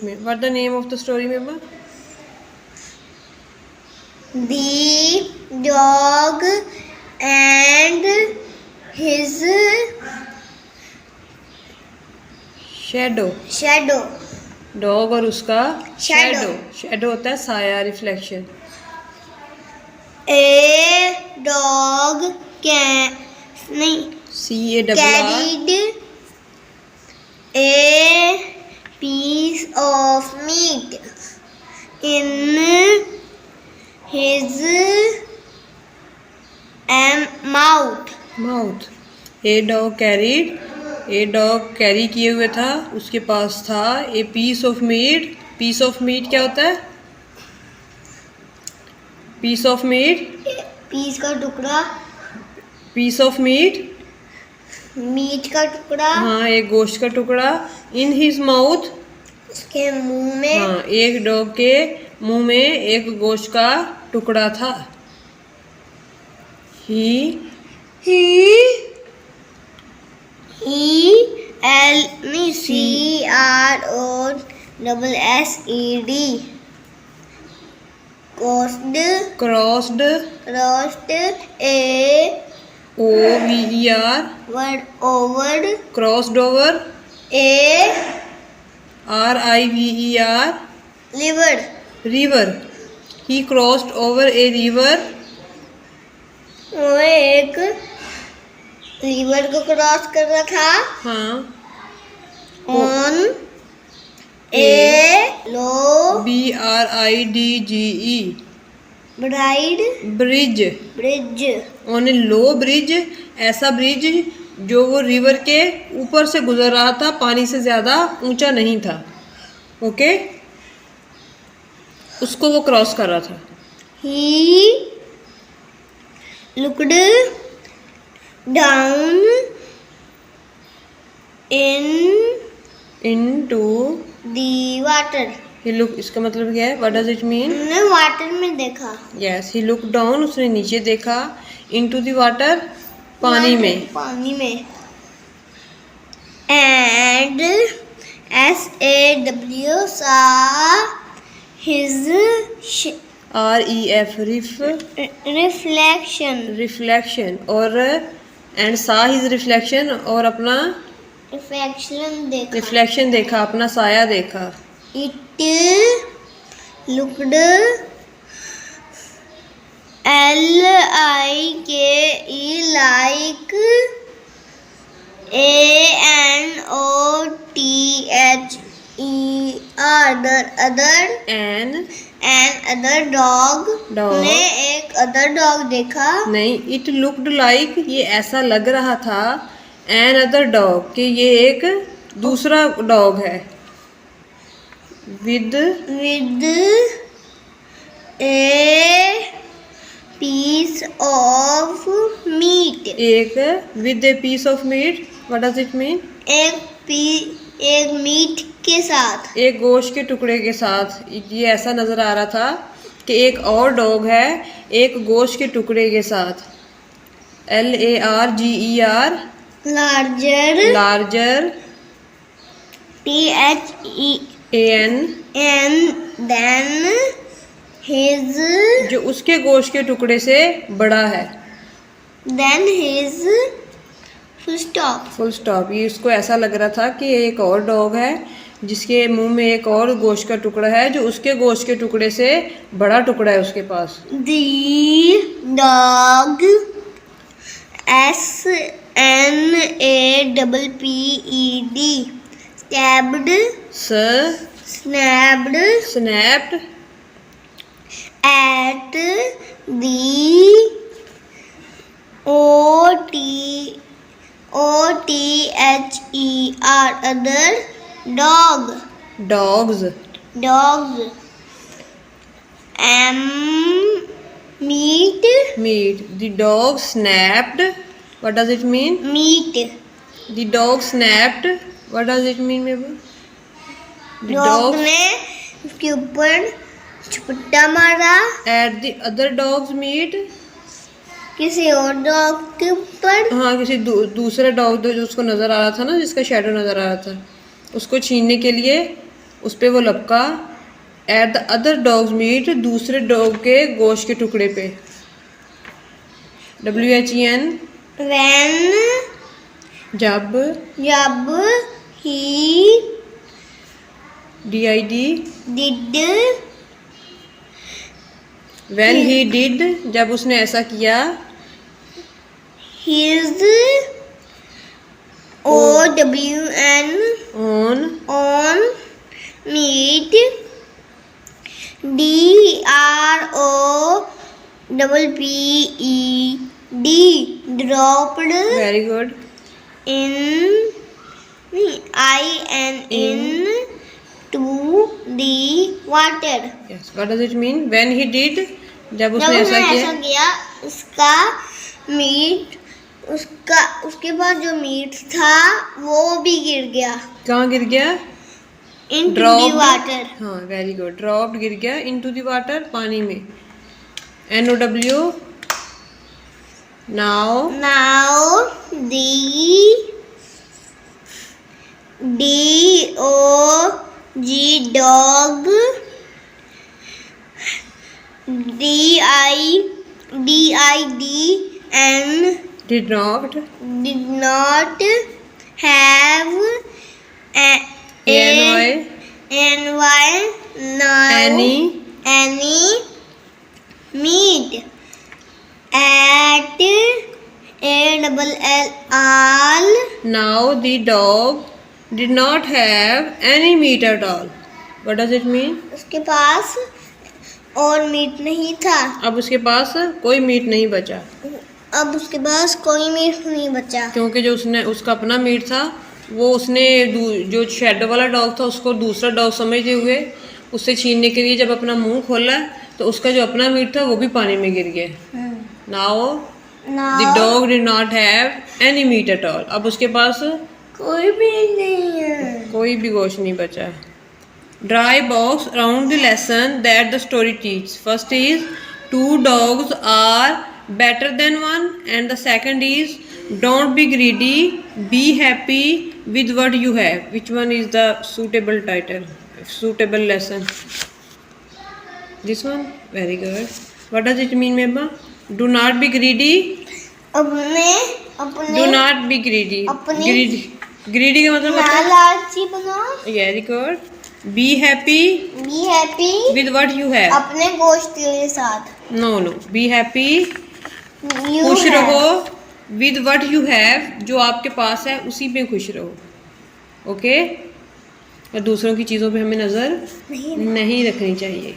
में. What the name of the story, Meba? The dog and his Shadow. Dog और उसका Shadow. Shadow होता है साया, reflection. A dog CARR. carried a piece of meat in his mouth. A dog carry किए हुए था, उसके पास था a piece of meat. piece of meat क्या होता है? piece of meat का टुकड़ा, piece of meat मीट का टुकड़ा. हाँ, एक गोश्त का टुकड़ा. in his mouth उसके मुंह में. हाँ, एक डॉग के मुंह में एक गोश्त का टुकड़ा था. he crossed a over crossed over a river river. he crossed over a river. वो एक रिवर को क्रॉस कर रहा था. हाँ, on a low bridge. on a low bridge, ऐसा ब्रिज जो वो रिवर के ऊपर से गुजर रहा था, पानी से ज्यादा ऊंचा नहीं था. ओके, उसको वो क्रॉस कर रहा था. He looked down into the water. he look, इसका मतलब क्या है? what does it mean? उसने वाटर में देखा. yes, he looked down, उसने नीचे देखा. into the water, पानी में. and SAW saw his reflection और and saw his reflection और अपना reflection देखा, अपना साया देखा. It looked like another dog. ने एक other dog देखा. नहीं, it looked like ये ऐसा लग रहा था another dog कि ये एक दूसरा डॉग है. with a piece of meat. with a piece of meat. what does it mean? एक मीट के साथ, एक गोश्त के टुकड़े के साथ. ये ऐसा नजर आ रहा था कि एक और डॉग है एक गोश्त के टुकड़े के साथ. LARGER larger THEAN than his जो उसके गोश्त के टुकड़े से बड़ा है. than his full stop. ये इसको ऐसा लग रहा था कि एक और डॉग है जिसके मुंह में एक और गोश्त का टुकड़ा है जो उसके गोश्त के टुकड़े से बड़ा टुकड़ा है उसके पास. The dog SNAPPED snapped at the other dogs. Meat. The dog snapped. what does it mean? Meat. The dog snapped. what does it mean, Meba? The dog ने उसके ऊपर झपट्टा मारा. at the other dog's meat. किसी और dog के ऊपर. हाँ, किसी दूसरे डॉग जो उसको नजर आ रहा था ना, जिसका शैडो नजर आ रहा था, उसको छीनने के लिए उस पे वो लपका. At the other dog's meat, दूसरे डॉग के गोश्त के टुकड़े पे. WHEN when जब. जब he DID did when he did जब उसने ऐसा किया. his OWN on meat DROPPED dropped very good. in to the water. Yes, what does it mean? When he did जब जब उसने उसने ऐसा ऐसा किया. किया उसका मीट उसके बाद जो मीट था वो भी गिर गया कहाँ गिर गया? into the Dropped. water. हाँ वेरी गुड. ड्रॉप्ड गिर गया into the water पानी में. NOW now Now the dog did not have ANY any meat at all. now the dog did not have any meat at all. What does it mean? उसके पास और meet नहीं था. अब उसके पास कोई meet नहीं बचा अब उसके पास कोई मीट नहीं बचा क्योंकि जो उसका अपना मीट था वो उसने जो शेडो वाला डॉग था उसको दूसरा डॉग समझते हुए उससे छीनने के लिए जब अपना मुंह खोला तो उसका जो अपना मीट था वो भी पानी में गिर गया. Now the dog did not have any meat at all. अब उसके पास कोई मीट नहीं है. कोई भी गोश्त नहीं बचा. Dry box around the lesson that the story teaches. First is 2 dogs are better than one, and the second is don't be greedy, be happy with what you have. Which one is the suitable title, suitable lesson? This one? Very good. What does it mean, Meba? Do not be greedy. Do not be greedy. Greedy का मतलब होता है लालची बनो. very good. Be happy with what you have. अपने गोश्त के साथ. No. Be happy. खुश रहो with what you have. जो आपके पास है उसी पे खुश रहो. ओके? और दूसरों की चीज़ों पे हमें नज़र नहीं रखनी चाहिए.